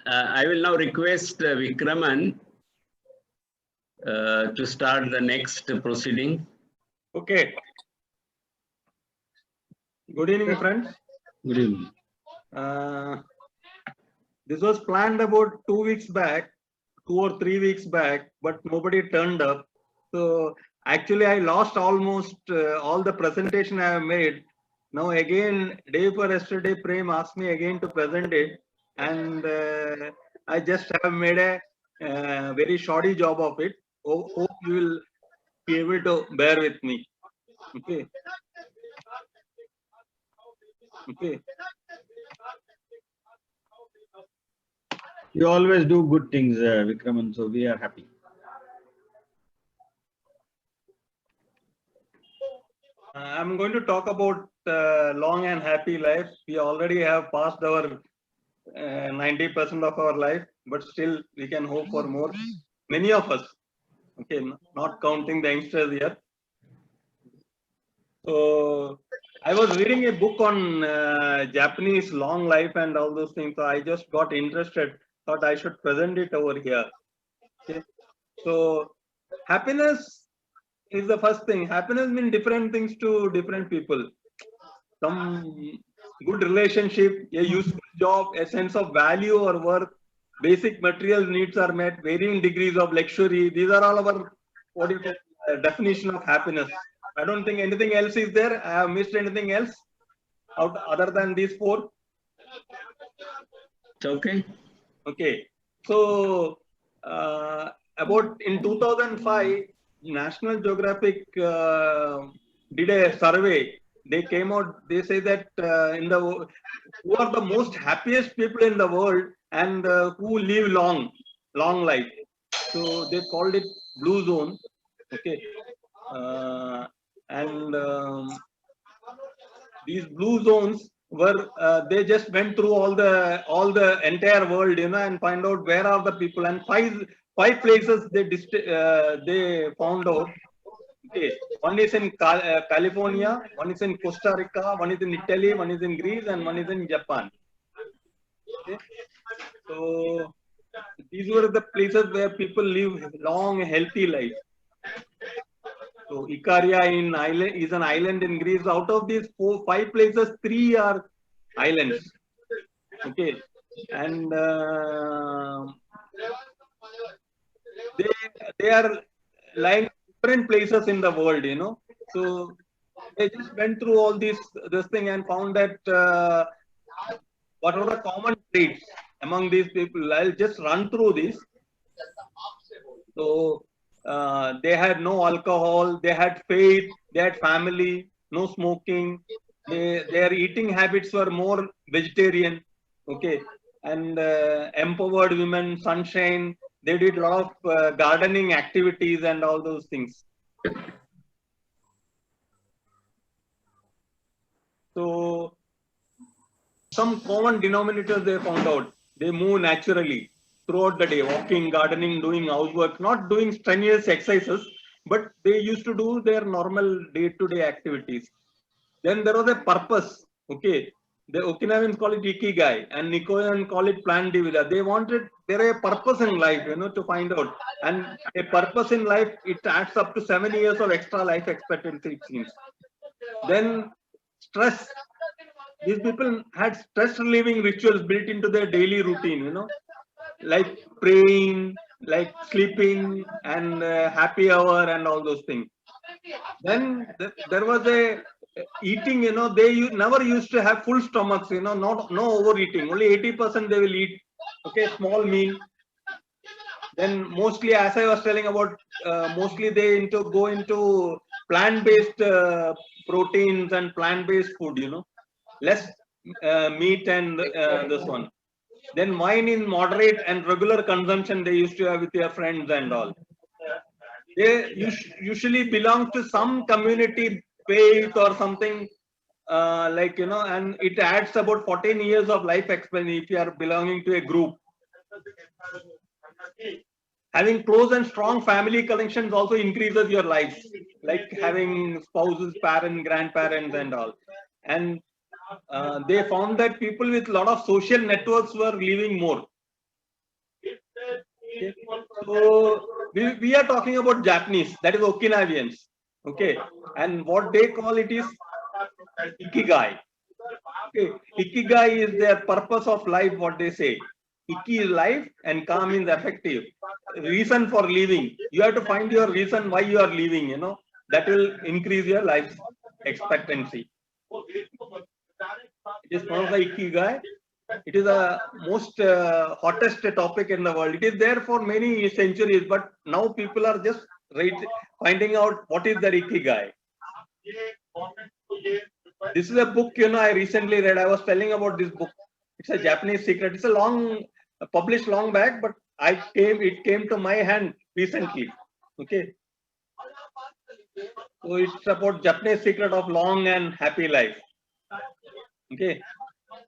I will now request Vikraman to start the next proceeding. Okay. Good evening, friends. Good evening. This was planned about 2 weeks back, 2 or 3 weeks back, but nobody turned up. So actually, I lost almost all the presentation I have made. Now again, day for yesterday, Prem asked me again to present it, and I just have made a very shoddy job of it. Hope you will be able to bear with me. Okay. Okay. You always do good things, Vikraman, so we are happy. I'm going to talk about long and happy life. We already have passed our 90% of our life, but still we can hope for more. Many of us, okay, not counting the youngsters here. So I was reading a book on Japanese long life and all those things. So I just got interested. Thought I should present it over here. Okay. So happiness is the first thing. Happiness means different things to different people. Some good relationship, a useful job, a sense of value or worth, basic material needs are met, varying degrees of luxury. These are all our what is the definition of happiness. I don't think anything else is there. I have missed anything else out other than these four. It's okay. Okay. So about in 2005, National Geographic did a survey. They came out. They say that who are the most happiest people in the world and who live long life. So they called it Blue Zone. Okay, and these blue zones were they just went through all the entire world, and find out where are the people, and five places they found out. Okay, one is in California, one is in Costa Rica, one is in Italy, one is in Greece, and one is in Japan. Okay, so these were the places where people live long, healthy life. So Ikaria is an island in Greece. Out of these five places, 3 are islands. Okay, and they are lying different places in the world. So they just went through all this thing and found that what are the common traits among these people. I'll just run through this. So they had no alcohol, they had faith, they had family, no smoking. Their eating habits were more vegetarian. Okay, and empowered women, sunshine. They did a lot of gardening activities and all those things. So some common denominators they found out. They move naturally throughout the day, walking, gardening, doing housework, not doing strenuous exercises, but they used to do their normal day-to-day activities. Then there was a purpose. Okay, the Okinawans call it ikigai, and Nicoyan call it plan de vida. They wanted there a purpose in life, to find out, and a purpose in life it adds up to 7 years of extra life expectancy, it seems. Then stress. These people had stress relieving rituals built into their daily routine, like praying, like sleeping, and happy hour, and all those things. Then there was a eating, they never used to have full stomachs, no overeating. Only 80% they will eat. Okay, small meal. Then mostly, as I was telling about, mostly they go into plant-based proteins and plant-based food, less meat and this one. Then wine in moderate and regular consumption they used to have with their friends and all. They usually belong to some community faith or something, and it adds about 14 years of life expectancy if you are belonging to a group. Having close and strong family connections also increases your life, like having spouses, parents, grandparents, and all. And they found that people with a lot of social networks were living more. Okay. So we are talking about Japanese, that is Okinawians. Okay, and what they call it is Ikigai. Okay, Ikigai is their purpose of life. What they say, Iki is life and Ka means effective. Reason for living. You have to find your reason why you are living. You know, that will increase your life expectancy. It is one of the Ikigai. It is the most hottest topic in the world. It is there for many centuries, but now people are just finding out what is the Ikigai. This is a book, you know, I recently read. I was telling about this book. It's a Japanese secret. It's a published long back, but it came to my hand recently. Okay. So it's about Japanese secret of long and happy life. Okay.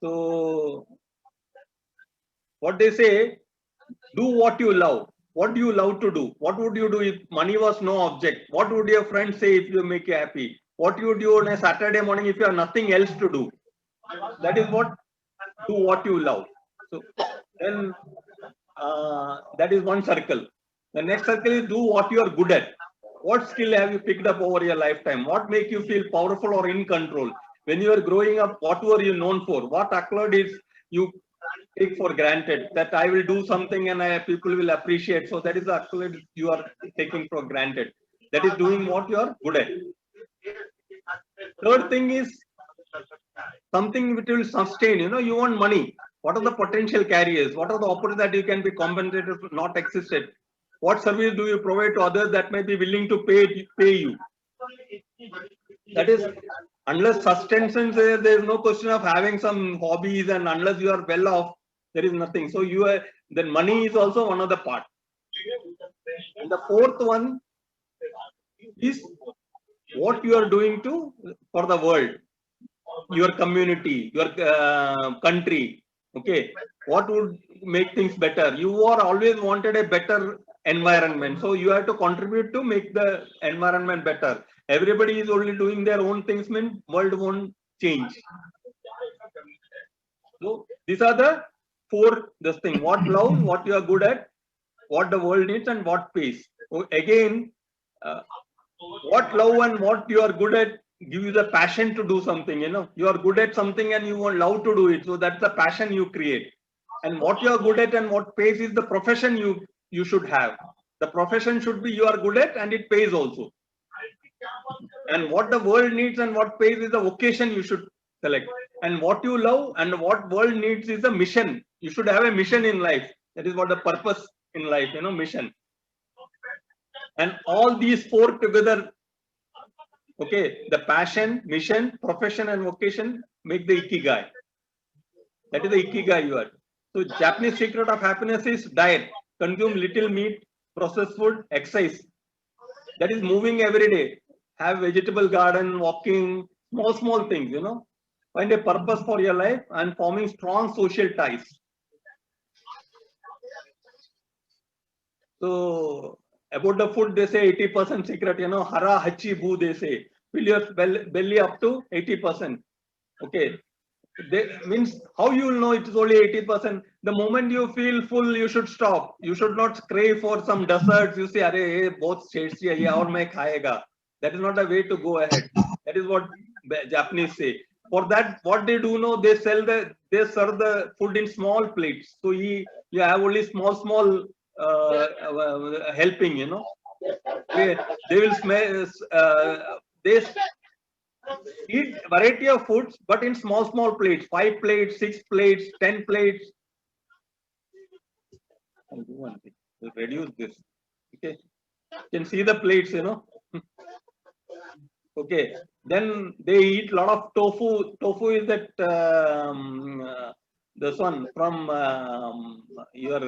So what they say, do what you love. What do you love to do? What would you do if money was no object? What would your friends say if you make you happy? What you do on a Saturday morning if you have nothing else to do? That is what, do what you love. So then that is one circle. The next circle is do what you are good at. What skill have you picked up over your lifetime? What make you feel powerful or in control? When you are growing up, what were you known for? What accolades you take for granted? That I will do something and people will appreciate. So that is the accolade you are taking for granted. That is doing what you are good at. Third thing is something which will sustain. You know, you want money. What are the potential carriers? What are the opportunities that you can be compensated for not existed? What service do you provide to others that may be willing to pay you? That is, unless sustenance there is no question of having some hobbies, and unless you are well off, there is nothing. So then money is also one of the part. And the fourth one is what you are doing for the world, your community, your country. Okay, what would make things better? You are always wanted a better environment, so you have to contribute to make the environment better. Everybody is only doing their own things, means world won't change. So these are the four this thing: what love, what you are good at, what the world needs, and what pays. So again, what love and what you are good at give you the passion to do something. You know, you are good at something and you want love to do it, so that's the passion you create. And what you are good at and what pays is the profession you should have. The profession should be you are good at and it pays also. And what the world needs and what pays is the vocation you should select. And what you love and what world needs is a mission. You should have a mission in life. That is what the purpose in life, you know, mission. And all these four together, okay, the passion, mission, profession, and vocation make the Ikigai. That is the Ikigai you are. So Japanese secret of happiness is diet. Consume little meat, processed food, exercise. That is moving every day. Have vegetable garden, walking, small things, you know. Find a purpose for your life and forming strong social ties. So about the food, they say 80% secret, you know, hara hachi boo, they say. Fill your belly up to 80%. Okay. Means how you will know it is only 80%. The moment you feel full, you should stop. You should not crave for some desserts. You say, "Arey, both tasty hai, aur main khayega." That is not the way to go ahead. That is what Japanese say. For that, what they do know, they serve the food in small plates. So you have only small helping. You know, they will smell. They eat variety of foods, but in small plates, 5 plates, 6 plates, 10 plates. I'll do one thing. We'll reduce this. Okay. You can see the plates, you know. Okay. Then they eat a lot of tofu. Tofu is that this one from your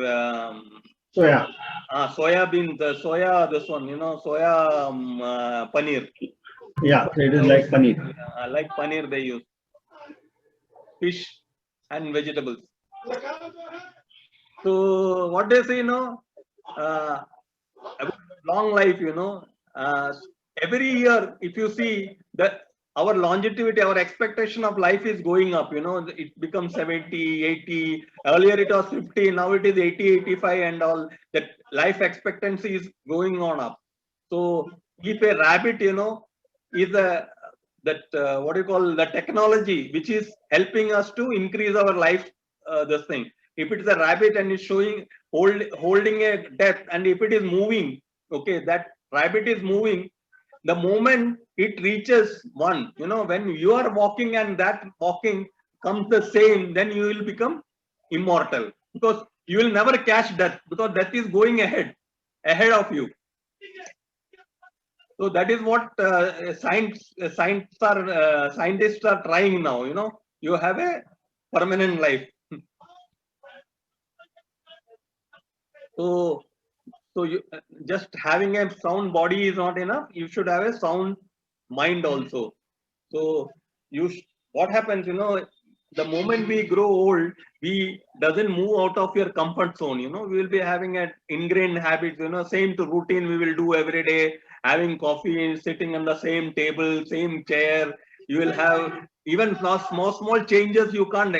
Soya. soya bean, the soya, this one, you know, soya paneer. Yeah, it is like paneer. Like paneer they use. Fish and vegetables. So what they say, you know, about long life, you know, every year, if you see that our longevity, our expectation of life is going up. You know, it becomes 70, 80. Earlier it was 50, now it is 80, 85 and all. That life expectancy is going on up. So if a rabbit, you know, is what do you call the technology which is helping us to increase our life, this thing. If it is a rabbit and is showing holding a depth, and if it is moving, okay, that rabbit is moving. The moment it reaches one, you know, when you are walking and that walking comes the same, then you will become immortal, because you will never catch death, because death is going ahead of you. So that is what scientists are trying now. You know, you have a permanent life. So you just having a sound body is not enough. You should have a sound mind also. So what happens, you know, the moment we grow old, we doesn't move out of your comfort zone. You know, we will be having an ingrained habits. You know, same to routine we will do every day. Having coffee, sitting on the same table, same chair. You will have even small changes you can't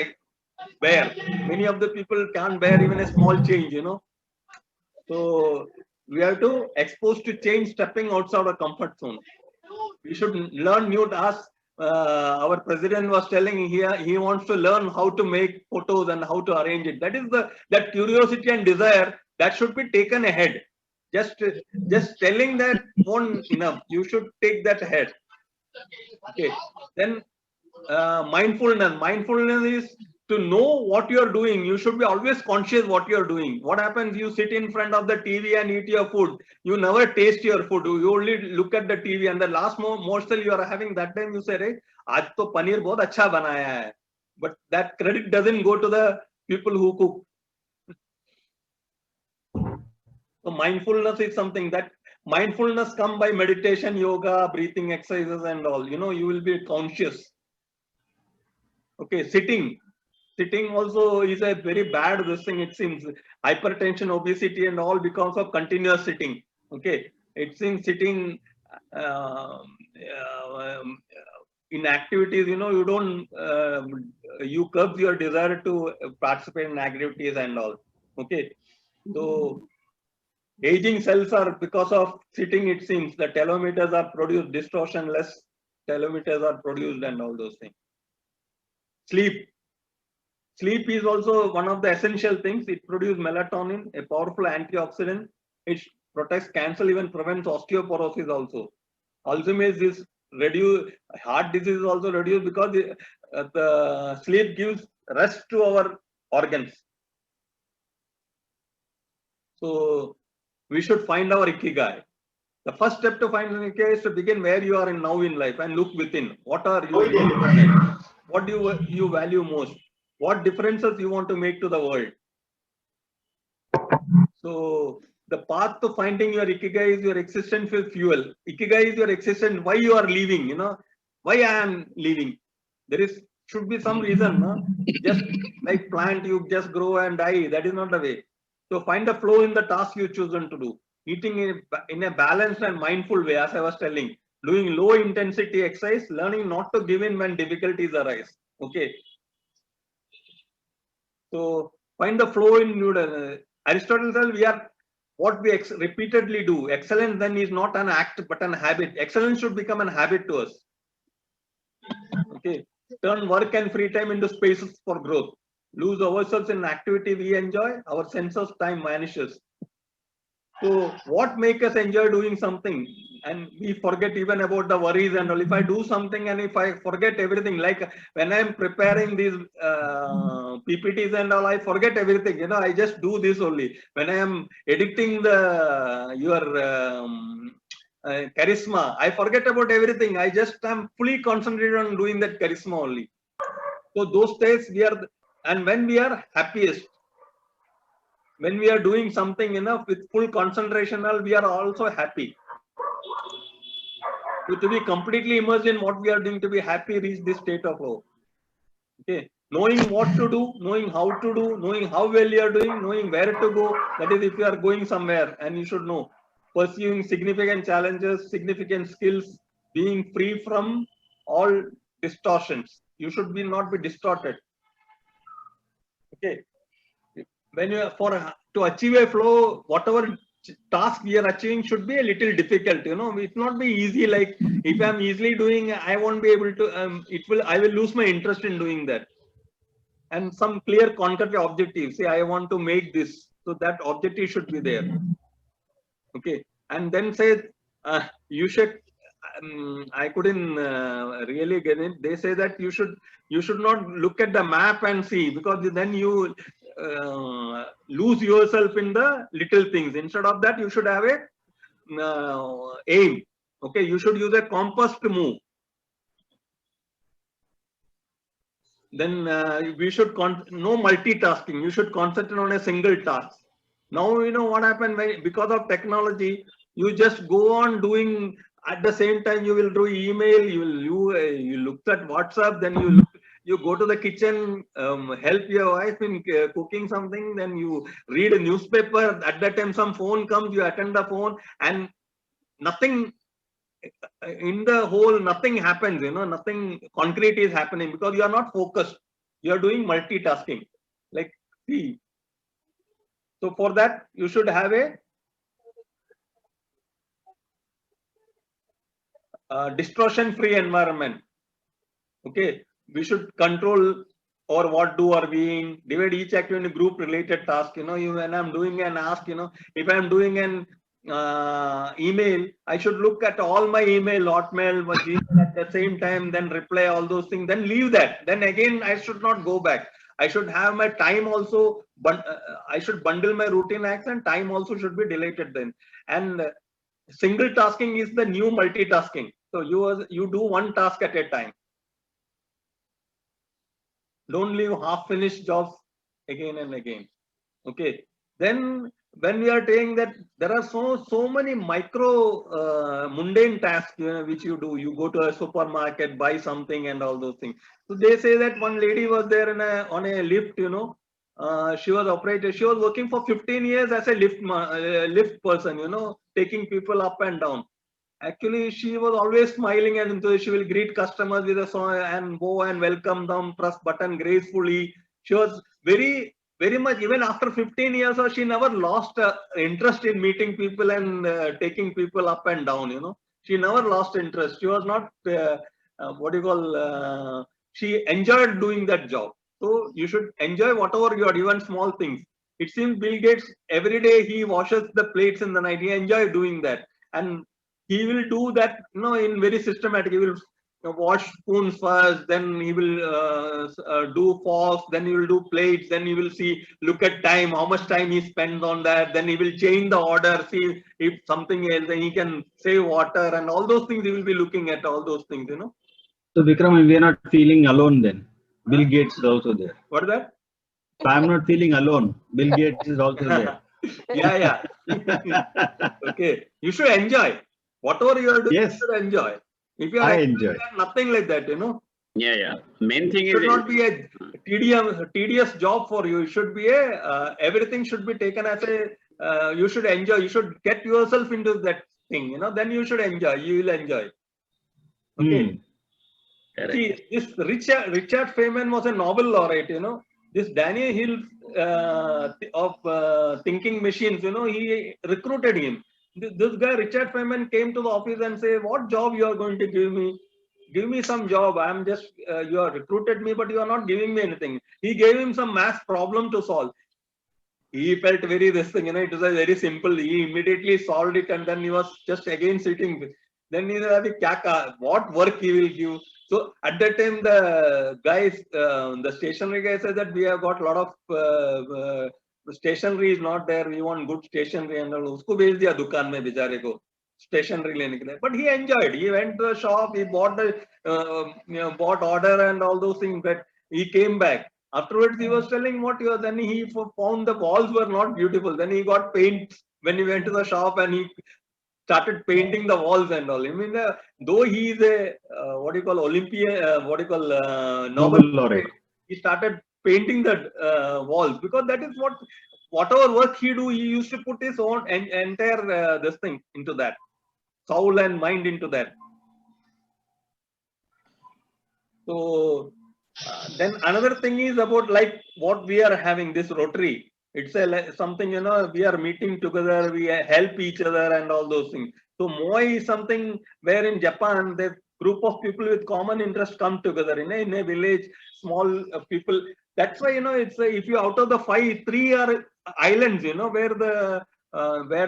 bear. Many of the people can't bear even a small change. You know. So we have to expose to change, stepping outside our comfort zone. We should learn new tasks. Our president was telling here he wants to learn how to make photos and how to arrange it. That is that curiosity and desire that should be taken ahead. Just telling that won't enough. You should take that ahead. Okay. Then mindfulness. Mindfulness is to know what you are doing. You should be always conscious what you are doing. What happens? You sit in front of the TV and eat your food. You never taste your food. You only look at the TV, and the last morsel you are having, that time you say, "Hey, aaj to paneer bahut acha banaya hai." But that credit doesn't go to the people who cook. So mindfulness is something that mindfulness come by meditation, yoga, breathing exercises and all. You know, you will be conscious. Okay, sitting also is a very bad this thing. It seems hypertension, obesity and all because of continuous sitting. Okay, it seems sitting in activities, you know, you don't you curb your desire to participate in activities and all. Okay, so aging cells are because of sitting. It seems the telomeres are produced, distortion less telomeres are produced and all those things. Sleep is also one of the essential things. It produces melatonin, a powerful antioxidant. It protects cancer, even prevents osteoporosis also. Alzheimer's is reduced, heart disease is also reduced because the sleep gives rest to our organs. So we should find our ikigai. The first step to find an ikigai is to begin where you are now in life and look within. What are you really passionate? What do you value most? What differences you want to make to the world? So the path to finding your ikigai is your existential fuel. Ikigai is your existence. Why you are leaving? You know, why I am leaving? There should be some reason. No? Just like plant, you just grow and die. That is not the way. So find a flow in the task you chosen to do. Eating in a balanced and mindful way, as I was telling. Doing low intensity exercise. Learning not to give in when difficulties arise. Okay. So find the flow in Aristotle says we are what we repeatedly do. Excellence then is not an act but an habit. Excellence should become a habit to us. Okay. Turn work and free time into spaces for growth. Lose ourselves in activity we enjoy. Our sense of time vanishes. So what makes us enjoy doing something? And we forget even about the worries and all. If I do something and if I forget everything, like when I'm preparing these PPTs and all, I forget everything. You know, I just do this only. When I am editing your charisma, I forget about everything. I just am fully concentrated on doing that charisma only. So those days we are, and when we are happiest, when we are doing something enough with full concentration, we are also happy. So to be completely immersed in what we are doing, to be happy, reach this state of flow. Okay, knowing what to do, knowing how to do, knowing how well you are doing, knowing where to go. That is, if you are going somewhere, and you should know. Pursuing significant challenges, significant skills, being free from all distortions. You should not be distorted. Okay. When you to achieve a flow, whatever task we are achieving should be a little difficult. It not be easy. Like if I'm easily doing, I won't be able to. I will lose my interest in doing that. And some clear concrete objectives. Say I want to make this, so that objective should be there. Okay, and then say you should. I couldn't really get it. They say that you should not look at the map and see, because then you lose yourself in the little things. Instead of that, you should have a aim. Okay, you should use a compass to move. Then we should no multitasking. You should concentrate on a single task. Now you know what happened because of technology. You just go on doing. At the same time, you will do email. You look at WhatsApp. Then you go to the kitchen, help your wife in cooking something. Then you read a newspaper. At that time, some phone comes. You attend the phone, and nothing in the whole. Nothing happens. Nothing concrete is happening because you are not focused. You are doing multitasking. Like see. So for that, you should have a distortion-free environment. Okay, we should control or what do or being, divide each activity in a group-related task. When I'm doing an ask, if I'm doing an email, I should look at all my email, Hotmail, at the same time, then reply all those things, then leave that. Then again, I should not go back. I should have my time also, but I should bundle my routine acts, and time also should be deleted then. And single tasking is the new multitasking. So you do one task at a time. Don't leave half-finished jobs again and again. Okay. Then when we are saying that there are so many micro mundane tasks which you do. You go to a supermarket, buy something, and all those things. So they say that one lady was there on a lift. She was operator. She was working for 15 years as a lift person. Taking people up and down. Actually, she was always smiling, and so she will greet customers with a song and go and welcome them, press button gracefully. She was very much, even after 15 years, she never lost interest in meeting people and taking people up and down. She never lost interest. She was not she enjoyed doing that job. So you should enjoy whatever you are, even small things. It seems Bill Gates, every day he washes the plates in the night. He enjoys doing that, and he will do that in very systematic. He will wash spoons first, then he will do forks, then he will do plates, then he will look at time, how much time he spends on that, then he will change the order, see if something else, then he can save water, and all those things he will be looking at, all those things. So Vikram, we are not feeling alone then. Bill Gates is also there. What is that? So I'm not feeling alone. Bill Gates is also there. Yeah. Okay, you should enjoy whatever you are doing. Yes. You should enjoy. If you are enjoy. nothing like that, Yeah. Main thing it should not be a tedious job for you. It should be everything should be taken as a you should enjoy. You should get yourself into that thing. Then you should enjoy. You will enjoy. Okay. See, this Richard Feynman was a Nobel laureate. This Daniel Hill of thinking machines. He recruited him. This guy Richard Feynman came to the office and say, "What job you are going to give me? Give me some job. I'm just you have recruited me, but you are not giving me anything." He gave him some math problem to solve. He felt very this thing. It was very simple. He immediately solved it, and then he was just again sitting. Then he said, "What work he will give?" So at that time, the guys, the stationery guy said that we have got a lot of stationery is not there. We want good stationery, and usko भेज दिया दुकान में बेचारे को stationery लेने के लिए. But he enjoyed. He went to the shop. He bought bought order and all those things. But he came back. Afterwards, he was telling what he was. Then he found the walls were not beautiful. Then he got paint when he went to the shop, and he started painting the walls and all. I mean, though he is a Nobel laureate, he started painting the walls, because that is whatever work he used to put his own entire this thing into that, soul and mind into that. So then another thing is about like what we are having this Rotary. It's something, you know, we are meeting together, we help each other and all those things. So Moai is something where in Japan, the group of people with common interest come together in a village, small people. That's why, you know, it's if you out of the 5, 3 are islands, you know, where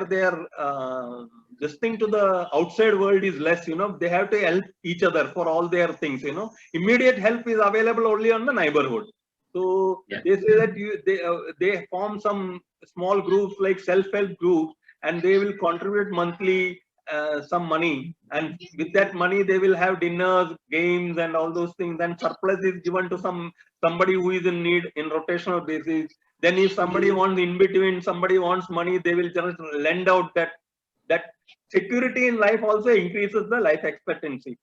their this thing to the outside world is less, you know, they have to help each other for all their things, you know. Immediate help is available only on the neighborhood. So they say that they form some small groups like self-help groups, and they will contribute monthly some money, and with that money they will have dinners, games, and all those things. Then surplus is given to somebody who is in need in rotational basis. Then if somebody wants in between, somebody wants money, they will just lend out that security in life also increases the life expectancy.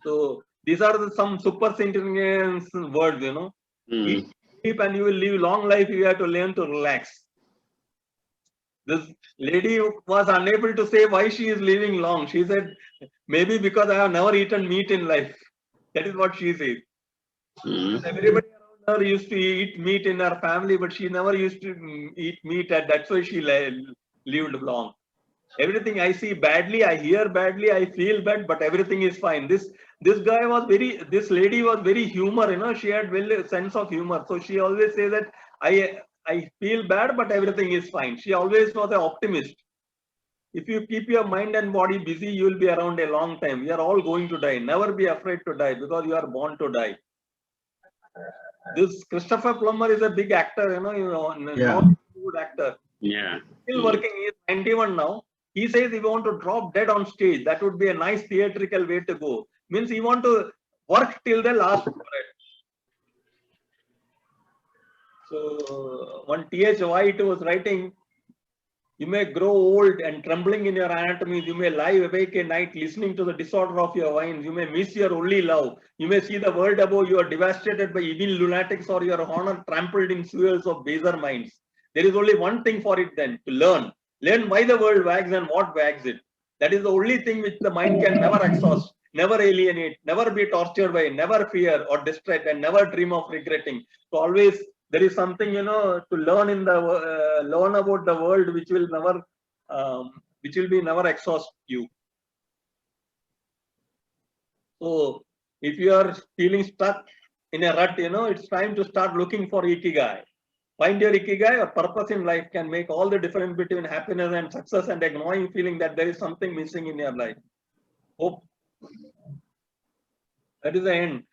So these are some super sentence words, you know. Eat, sleep, and you will live long life. You have to learn to relax. This lady was unable to say why she is living long. She said, maybe because I have never eaten meat in life. That is what she says. Everybody around her used to eat meat in her family, but she never used to eat meat, and that's why she lived long. Everything I see badly, I hear badly, I feel bad, but everything is fine. This lady was very humor, you know, she had very sense of humor. So she always say that I feel bad, but everything is fine. She always was an optimist. If you keep your mind and body busy, you will be around a long time. We are all going to die. Never be afraid to die, because you are born to die. This Christopher Plummer is a big actor, you know, not a good actor. Yeah. Still working. He is 91 now. He says he want to drop dead on stage. That would be a nice theatrical way to go. Means he want to work till the last breath. So one T.H. White was writing, you may grow old and trembling in your anatomy. You may lie awake at night listening to the disorder of your veins. You may miss your only love. You may see the world above you are devastated by evil lunatics, or your honor trampled in sewers of baser minds. There is only one thing for it then, to learn. Learn why the world wags and what wags it. That is the only thing which the mind can never exhaust, never alienate, never be tortured by, never fear or distract, and never dream of regretting. So always there is something, you know, to learn in the learn about the world which will never exhaust you. So if you are feeling stuck in a rut, you know, it's time to start looking for ikigai. Find your ikigai, or purpose in life can make all the difference between happiness and success, and a gnawing feeling that there is something missing in your life. Hope. That is the end.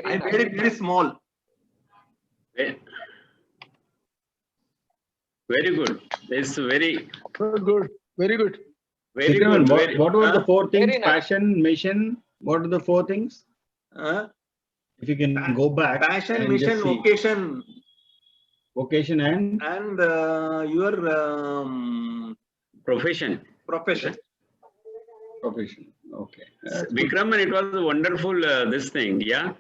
I made it very small. Very good. It's very good. Very good. Very Vikram, good. what were the 4 things? Very nice. Passion, mission. What are the 4 things? If you can go back. Passion, and mission, just see. vocation, And your Profession. profession. profession. Okay. Vikram, and it was a wonderful this thing. Yeah.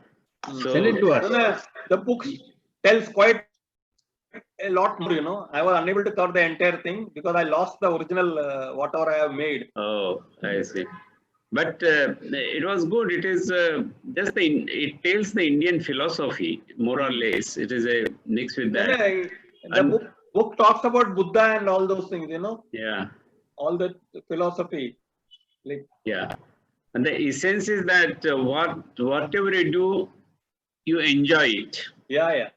So Send it to us. The book tells quite a lot more, you know. I was unable to cover the entire thing because I lost the original whatever I have made. Oh, I see. But it was good. It is just it tells the Indian philosophy more or less. It is a mix with that. The book talks about Buddha and all those things, you know. Yeah. All the philosophy. Like, Yeah. And the essence is that whatever you do, you enjoy it. yeah.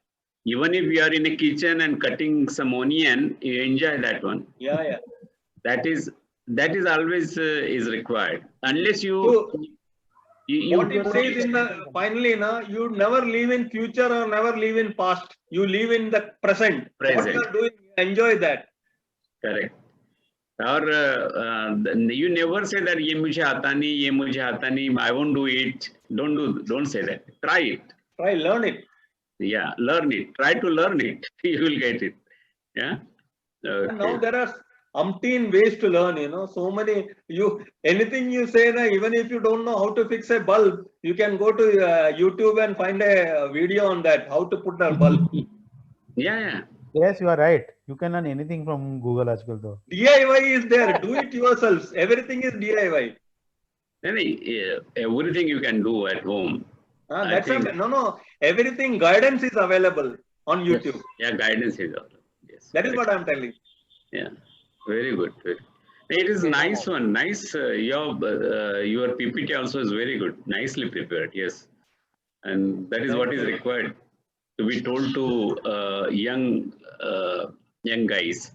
Even if you are in a kitchen and cutting some onion, you enjoy that one. Yeah. That is always is required. Unless you What it says in the finally, you never live in future or never live in past. You live in the present. What you are doing, enjoy that. Correct. Or you never say that ye mujhe aata nahi, ye mujhe aata nahi, I won't do it. Don't say that. Try it. Try, learn it. Yeah, learn it. Try to learn it. You will get it. Yeah. Okay. Now there are umpteen ways to learn, you know. So many, anything you say, even if you don't know how to fix a bulb, you can go to YouTube and find a video on that, how to put a bulb. Yeah. Yes, you are right. You can learn anything from Google as well, though. DIY is there. Do it yourselves. Everything is DIY. Everything you can do at home. I That's think- no. Everything guidance is available on YouTube. Yeah, guidance is also. Yes. That is correct. what I'm telling. Yeah, very good. It is nice one. Nice. Your PPT also is very good. Nicely prepared. Yes, and that is what is required to be told to young guys,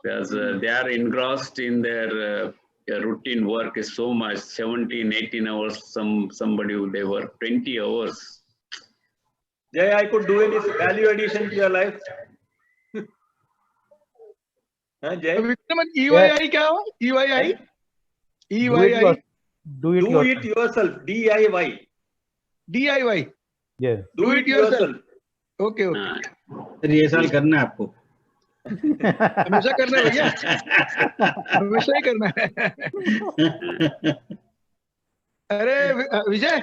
because they are engrossed in their routine work is so much. 17, 18 hours. Somebody they work 20 hours. Jay, I could do any value addition to your life. Jay? Vikraman EYI क्या हुआ? EYI? Do it, EYI? your- do it, Do yourself. it yourself. DIY. DIY? Yes. Do it yourself. Okay, okay. हाँ. Sir ये साल करना है आपको. हमेशा करना है भैया, हमेशा ही करना है. अरे विजय,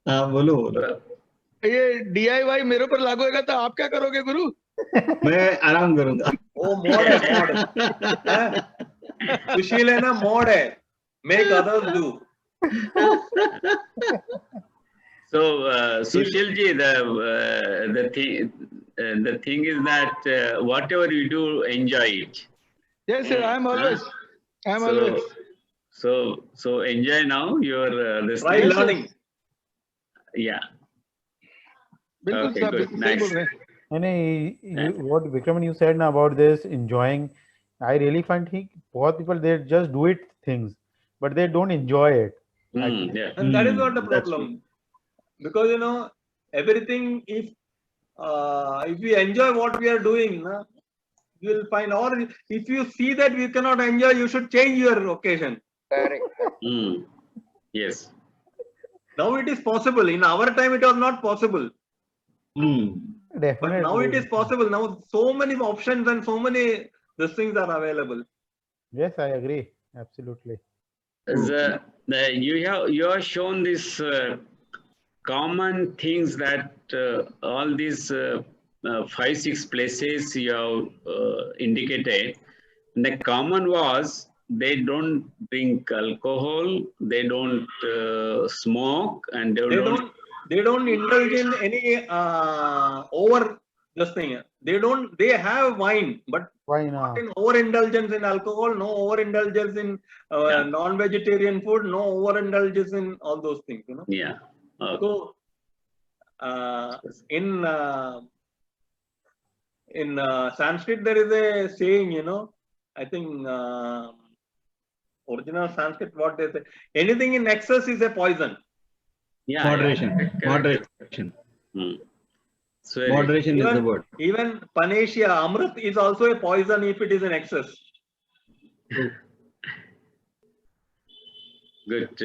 हाँ बोलो बोलो. ये DIY मेरे ऊपर लागू होगा तो आप क्या करोगे गुरु? मैं आराम करूंगा. Oh, mod है. सुशील है ना, mod है. Make others do. So, Sushil ji, the thing is that whatever you do, enjoy it. Yes, sir, I'm always. So enjoy now your this Try thing. learning. Yeah. बिल्कुल Okay, साहब, good, बिल्कुल सही nice. बोल रहे हैं. What Vikram you said now about this enjoying, I really find बहुत people they just do it things, but they don't enjoy it. Yeah. And that is not the That's problem. Because everything, if we enjoy what we are doing, you will find, or if you see that we cannot enjoy, you should change your occasion. Yes. Now it is possible. In our time, it was not possible. But Definitely. now it is possible. Now so many options and so many these things are available. Yes, I agree. Absolutely. You have shown this common things that all these 5-6 places you have indicated. And the common was they don't drink alcohol, they don't smoke, and They don't indulge in any over this thing. They have wine, but Why not not? in overindulgence in alcohol, no overindulgence in Yeah. non-vegetarian food, no overindulgence in all those things. Yeah. Okay. So in Sanskrit there is a saying, I think original Sanskrit, what they say, anything in excess is a poison. Yeah. Moderation. Correct. Moderation. It's very- Moderation is the Even- word. Even Panesia, Amrit is also a poison if it is in excess. Good.